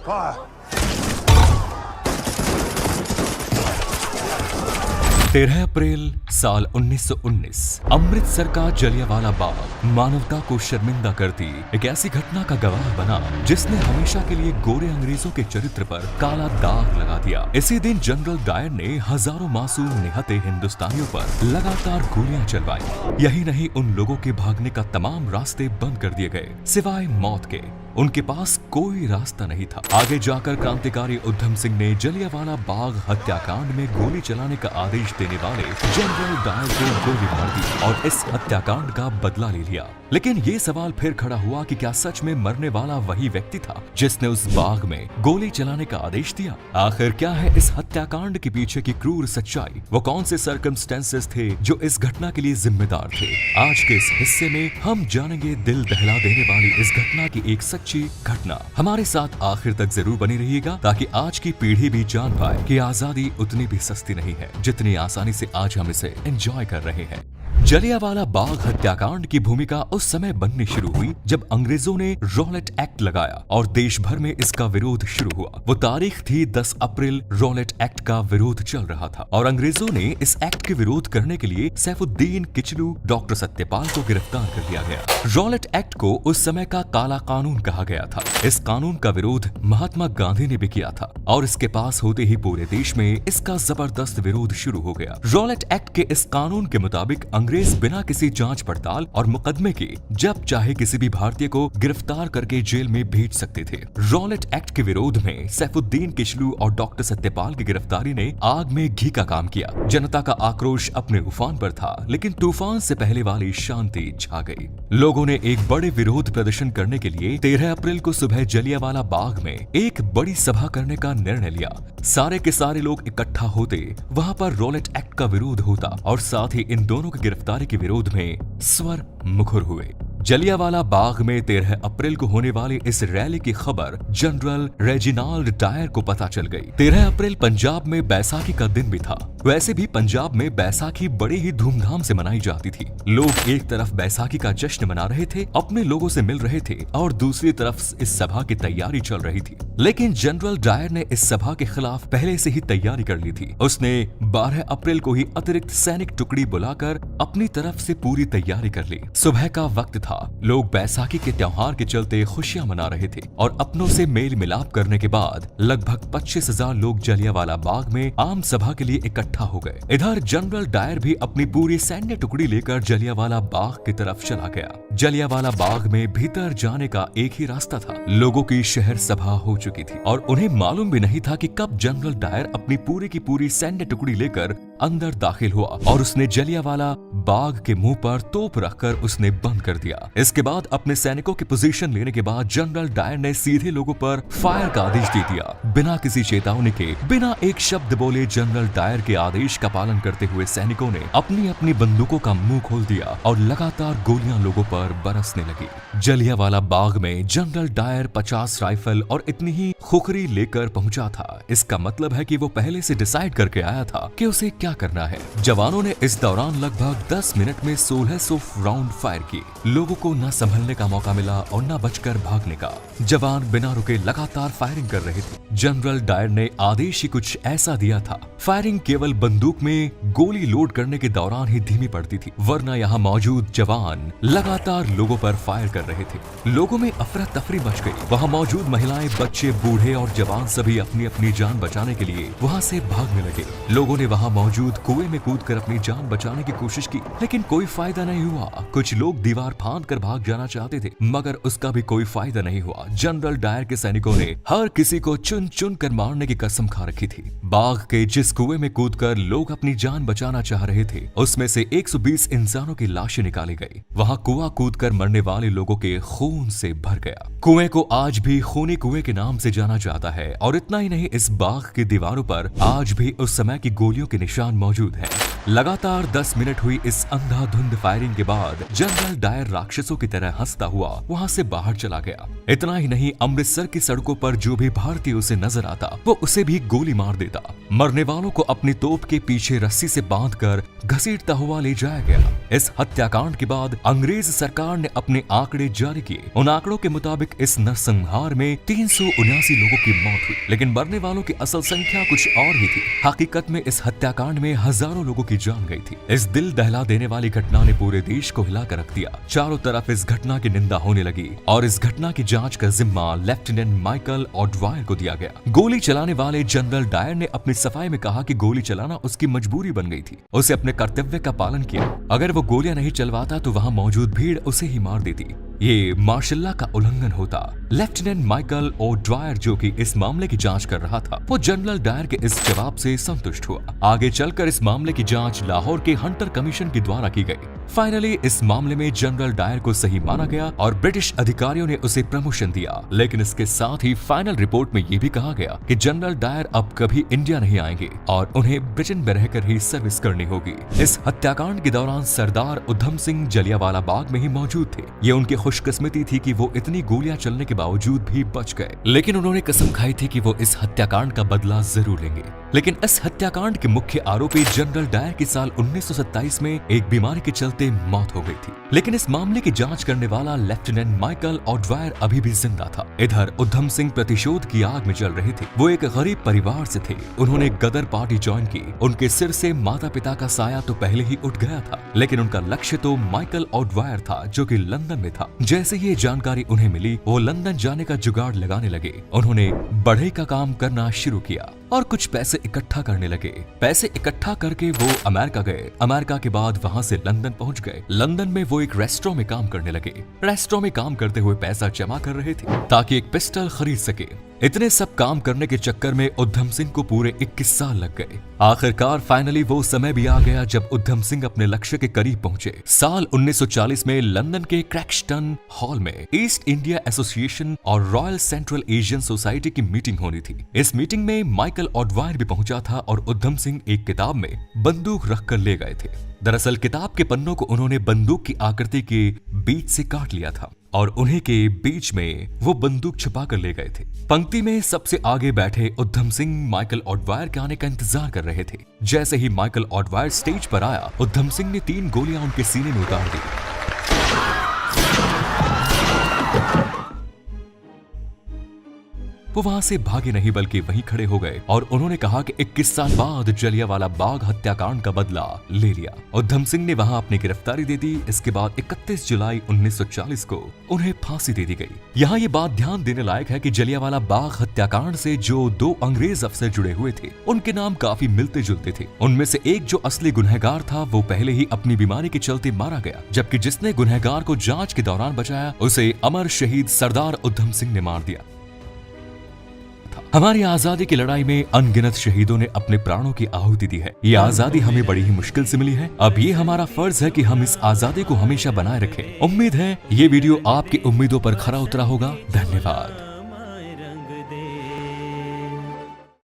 Fire! 13 अप्रैल साल 1919 अमृतसर का जलियांवाला बाग मानवता को शर्मिंदा करती एक ऐसी घटना का गवाह बना जिसने हमेशा के लिए गोरे अंग्रेजों के चरित्र पर काला दाग लगा दिया। इसी दिन जनरल डायर ने हजारों मासूम निहत्थे हिंदुस्तानियों पर लगातार गोलियां चलवाई। यही नहीं, उन लोगों के भागने का तमाम रास्ते बंद कर दिए गए सिवाय मौत के। उनके पास कोई रास्ता नहीं था। आगे जाकर क्रांतिकारी उधम सिंह ने जलियांवाला बाग हत्याकांड में गोली चलाने का आदेश देने वाले जनरल डायर को गोली मार दी और इस हत्याकांड का बदला ले लिया। लेकिन ये सवाल फिर खड़ा हुआ कि क्या सच में मरने वाला वही व्यक्ति था जिसने उस बाग में गोली चलाने का आदेश दिया? आखिर क्या है इस हत्याकांड के पीछे की क्रूर सच्चाई? वो कौन से सर्कमस्टेंसेस थे जो इस घटना के लिए जिम्मेदार थे? आज के इस हिस्से में हम जानेंगे दिल दहला देने वाली इस घटना की एक सच्ची घटना। हमारे साथ आखिर तक जरूर बने रहिएगा ताकि आज की पीढ़ी भी जान पाए कि आजादी उतनी भी सस्ती नहीं है जितनी आसानी से आज हम इसे एंजॉय कर रहे हैं। जलियांवाला बाग हत्याकांड की भूमिका उस समय बननी शुरू हुई जब अंग्रेजों ने रॉलेट एक्ट लगाया और देश भर में इसका विरोध शुरू हुआ। वो तारीख थी 10 अप्रैल। रॉलेट एक्ट का विरोध चल रहा था और अंग्रेजों ने इस एक्ट के विरोध करने के लिए सैफुद्दीन किचलू, डॉक्टर सत्यपाल को गिरफ्तार कर लिया गया। रॉलेट एक्ट को उस समय का काला कानून कहा गया था। इस कानून का विरोध महात्मा गांधी ने भी किया था और इसके पास होते ही पूरे देश में इसका जबरदस्त विरोध शुरू हो गया। रॉलेट एक्ट के इस कानून के मुताबिक अंग्रेज बिना किसी जांच पड़ताल और मुकदमे के जब चाहे किसी भी भारतीय को गिरफ्तार करके जेल में भेज सकते थे। रॉलेट एक्ट के विरोध में सैफुद्दीन किचलू और डॉक्टर सत्यपाल की गिरफ्तारी ने आग में घी का काम किया। जनता का आक्रोश अपने उफान पर था, लेकिन तूफान से पहले वाली शांति छा गई। लोगों ने एक बड़े विरोध प्रदर्शन करने के लिए 13 अप्रैल को सुबह जलियांवाला बाग में एक बड़ी सभा करने का निर्णय लिया। सारे के सारे लोग इकट्ठा होते, वहां पर रॉलेट एक्ट का विरोध होता और साथ ही इन दोनों की गिरफ्तारी के विरोध में स्वर मुखर हुए। जलियांवाला बाग में 13 अप्रैल को होने वाली इस रैली की खबर जनरल रेजिनाल्ड डायर को पता चल गई। 13 अप्रैल पंजाब में बैसाखी का दिन भी था। वैसे भी पंजाब में बैसाखी बड़ी ही धूमधाम से मनाई जाती थी। लोग एक तरफ बैसाखी का जश्न मना रहे थे, अपने लोगों से मिल रहे थे और दूसरी तरफ इस सभा की तैयारी चल रही थी। लेकिन जनरल डायर ने इस सभा के खिलाफ पहले से ही तैयारी कर ली थी। उसने 12 अप्रैल को ही अतिरिक्त सैनिक टुकड़ी बुलाकर अपनी तरफ से पूरी तैयारी कर ली। सुबह का वक्त था। लोग बैसाखी के त्योहार के चलते खुशियां मना रहे थे और अपनों से मेल मिलाप करने के बाद लगभग 25,000 लोग जलियांवाला बाग में आम सभा के लिए इकट्ठा हो गए। इधर जनरल डायर भी अपनी पूरी सैन्य टुकड़ी लेकर जलियांवाला बाग की तरफ चला गया। जलियांवाला बाग में भीतर जाने का एक ही रास्ता था। लोगों की शहर सभा हो चुकी थी और उन्हें मालूम भी नहीं था कि कब जनरल डायर अपनी पूरी की पूरी सैन्य टुकड़ी लेकर अंदर दाखिल हुआ और उसने जलियांवाला बाग के मुंह पर तोप रखकर उसने बंद कर दिया। इसके बाद अपने सैनिकों की पोजीशन लेने के बाद जनरल डायर ने सीधे लोगों पर फायर का आदेश दे दिया। बिना किसी चेतावनी के, बिना एक शब्द बोले जनरल डायर के आदेश का पालन करते हुए सैनिकों ने अपनी अपनी बंदूकों का मुंह खोल दिया और लगातार गोलियां लोगों पर बरसने लगी। जलियांवाला बाग में जनरल डायर 50 राइफल और इतनी ही खुखरी लेकर पहुंचा था। इसका मतलब है कि वो पहले से डिसाइड करके आया था कि उसे क्या करना है। जवानों ने इस दौरान लगभग 10 मिनट में 1600 राउंड फायर किए। लोगों को न संभलने का मौका मिला और न बचकर भागने का। जवान बिना रुके लगातार फायरिंग कर रहे थे। जनरल डायर ने आदेश ही कुछ ऐसा दिया था। फायरिंग केवल बंदूक में गोली लोड करने के दौरान ही धीमी पड़ती थी, वरना यहाँ मौजूद जवान लगातार लोगों पर फायर कर रहे थे। लोगों में अफरा तफरी मच गई। वहाँ मौजूद महिलाएं, बच्चे, बूढ़े और जवान सभी अपनी अपनी जान बचाने के लिए वहाँ से भागने लगे। लोगों ने वहाँ मौजूद कुएं में कूदकर अपनी जान बचाने की कोशिश की, लेकिन कोई फायदा नहीं हुआ। कुछ लोग दीवार फांद कर भाग जाना चाहते थे, मगर उसका भी कोई फायदा नहीं हुआ। जनरल डायर के सैनिकों ने हर किसी को चुन चुन कर मारने की कसम खा रखी थी। बाग के जिस कुएं में कूदकर लोग अपनी जान बचाना चाह रहे थे, उसमें से 120 इंसानों की लाशें निकाली गई। वहाँ कुआं कूदकर मरने वाले लोगों के खून से भर गया। कुएं को आज भी खूनी कुएं के नाम से जाना जाता है और इतना ही नहीं, इस बाग की दीवारों पर आज भी उस समय की गोलियों के निशान निशान मौजूद हैं। लगातार 10 मिनट हुई इस अंधाधुंध फायरिंग के बाद जनरल डायर राक्षसों की तरह हंसता हुआ वहां से बाहर चला गया। इतना ही नहीं, अमृतसर की सड़कों पर जो भी भारतीय उसे नजर आता वो उसे भी गोली मार देता। मरने वालों को अपनी तोप के पीछे रस्सी से बांधकर घसीटता हुआ ले जाया गया। इस हत्याकांड के बाद अंग्रेज सरकार ने अपने आंकड़े जारी किए। उन आंकड़ों के मुताबिक इस नरसंहार में 379 लोगों की मौत हुई, लेकिन मरने वालों की असल संख्या कुछ और ही थी। हकीकत में इस हत्याकांड में हजारों लोगों की जान गई थी। इस दिल दहला देने वाली घटना ने पूरे देश को हिलाकर रख दिया। चारों तरफ इस घटना की निंदा होने लगी और इस घटना की जांच का जिम्मा लेफ्टिनेंट माइकल ऑडवायर को दिया गया। गोली चलाने वाले जनरल डायर ने अपनी सफाई में कहा कि गोली चलाना उसकी मजबूरी बन गई थी। उसे अपने कर्तव्य का पालन किया। अगर वो गोलियां नहीं चलवाता तो वहां मौजूद भीड़ उसे ही मार देती। ये मार्शल का उल्लंघन होता। लेफ्टिनेंट माइकल ओड्वायर, जो कि इस मामले की जांच कर रहा था, वो जनरल डायर के इस जवाब से संतुष्ट हुआ। आगे चलकर इस मामले की जांच लाहौर के हंटर कमीशन के द्वारा की गई। फाइनली इस मामले में जनरल डायर को सही माना गया और ब्रिटिश अधिकारियों ने उसे प्रमोशन दिया। लेकिन इसके साथ ही फाइनल रिपोर्ट में ये भी कहा गया कि जनरल डायर अब कभी इंडिया नहीं आएंगे और उन्हें ब्रिटेन में रहकर ही सर्विस करनी होगी। इस हत्याकांड के दौरान सरदार उधम सिंह जलियांवाला बाग में ही मौजूद थे। ये उनकी खुशकिस्मती थी कि वो इतनी गोलियां चलने के बावजूद भी बच गए, लेकिन उन्होंने कसम खाई थी कि वो इस हत्याकांड का बदला जरूर लेंगे। लेकिन इस हत्याकांड के मुख्य आरोपी जनरल डायर की साल 1927 में एक बीमारी के चलते मौत हो गई थी। लेकिन इस मामले की जांच करने वाला लेफ्टिनेंट माइकल ऑडवायर अभी भी जिंदा था। इधर उधम सिंह प्रतिशोध की आग में जल रहे थे। वो एक गरीब परिवार से थे। उन्होंने गदर पार्टी ज्वाइन की। उनके सिर से माता पिता का साया तो पहले ही उठ गया था, लेकिन उनका लक्ष्य तो माइकल ऑडवायर था, जो कि लंदन में था। जैसे ये जानकारी उन्हें मिली, वो लंदन जाने का जुगाड़ लगाने लगे। उन्होंने बढ़ई का काम करना शुरू किया और कुछ पैसे इकट्ठा करने लगे। पैसे इकट्ठा करके वो अमेरिका गए। अमेरिका के बाद वहां से लंदन पहुंच गए। लंदन में वो एक रेस्टोरेंट में काम करने लगे। रेस्टोरेंट में काम करते हुए पैसा जमा कर रहे थे ताकि एक पिस्टल खरीद सके। इतने सब काम करने के चक्कर में उधम सिंह को पूरे 21 साल लग गए। आखिरकार फाइनली वो समय भी आ गया जब उधम सिंह अपने लक्ष्य के करीब पहुंचे। साल 1940 में लंदन के क्रैक्सटन हॉल में ईस्ट इंडिया एसोसिएशन और रॉयल सेंट्रल एशियन सोसाइटी की मीटिंग होनी थी। इस मीटिंग में माइकल ऑडवायर भी पहुंचा था और उधम सिंह एक किताब में बंदूक रखकर ले गए थे। दरअसल किताब के पन्नों को उन्होंने बंदूक की आकृति के बीच से काट लिया था और उन्हीं के बीच में वो बंदूक छुपा कर ले गए थे। पंक्ति में सबसे आगे बैठे उधम सिंह माइकल ऑडवायर के आने का इंतजार कर रहे थे। जैसे ही माइकल ऑडवायर स्टेज पर आया, उधम सिंह ने 3 गोलियां उनके सीने में उतार दी। वो वहां से भागे नहीं बल्कि वहीं खड़े हो गए और उन्होंने कहा कि 21 साल बाद जलियांवाला बाग हत्याकांड का बदला ले लिया। उधम सिंह ने वहां अपनी गिरफ्तारी दे दी। इसके बाद 31 जुलाई 1940 को उन्हें फांसी दे दी गई। यहाँ ये बात ध्यान देने लायक है कि जलियांवाला बाग हत्याकांड से जो 2 अंग्रेज अफसर जुड़े हुए थे, उनके नाम काफी मिलते जुलते थे। उनमें से एक जो असली गुनहगार था वो पहले ही अपनी बीमारी के चलते मारा गया, जबकि जिसने गुनहगार को जांच के दौरान बचाया उसे अमर शहीद सरदार उधम सिंह ने मार दिया। हमारी आजादी की लड़ाई में अनगिनत शहीदों ने अपने प्राणों की आहुति दी है। ये आजादी हमें बड़ी ही मुश्किल से मिली है। अब ये हमारा फर्ज है कि हम इस आजादी को हमेशा बनाए रखें। उम्मीद है ये वीडियो आपकी उम्मीदों पर खरा उतरा होगा। धन्यवाद।